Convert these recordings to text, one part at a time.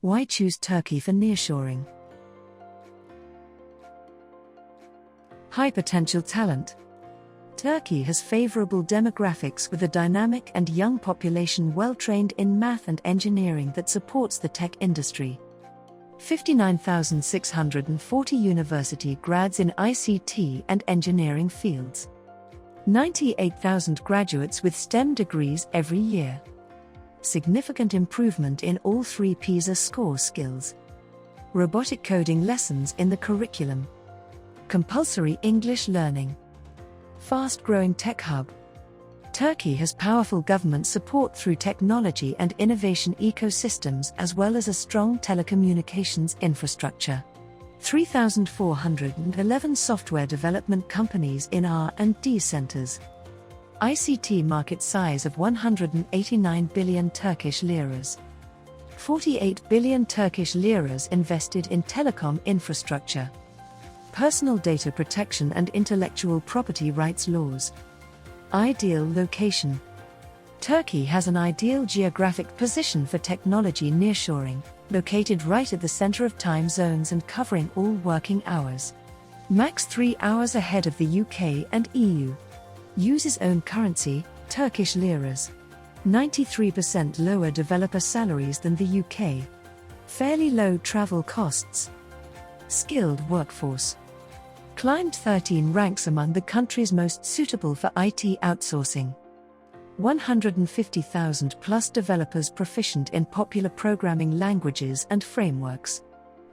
Why choose Turkey for nearshoring? High potential talent. Turkey has favorable demographics with a dynamic and young population well trained in math and engineering that supports the tech industry. 59,640 university grads in ICT and engineering fields. 98,000 graduates with STEM degrees every year. Significant improvement in all 3 PISA score skills. Robotic coding lessons in the curriculum. Compulsory English learning. Fast-growing tech hub. Turkey has powerful government support through technology and innovation ecosystems as well as a strong telecommunications infrastructure. 3,411 software development companies in R&D centers. ICT market size of 189 billion Turkish liras. 48 billion Turkish liras invested in telecom infrastructure. Personal data protection and intellectual property rights laws. Ideal location. Turkey has an ideal geographic position for technology nearshoring, located right at the center of time zones and covering all working hours. Max 3 hours ahead of the UK and EU. Uses own currency, Turkish liras. 93% lower developer salaries than the UK. Fairly low travel costs. Skilled workforce. Climbed 13 ranks among the countries most suitable for IT outsourcing. 150,000 plus developers proficient in popular programming languages and frameworks.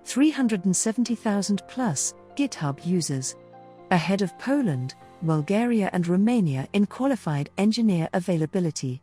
370,000 plus GitHub users. Ahead of Poland, Bulgaria and Romania in qualified engineer availability.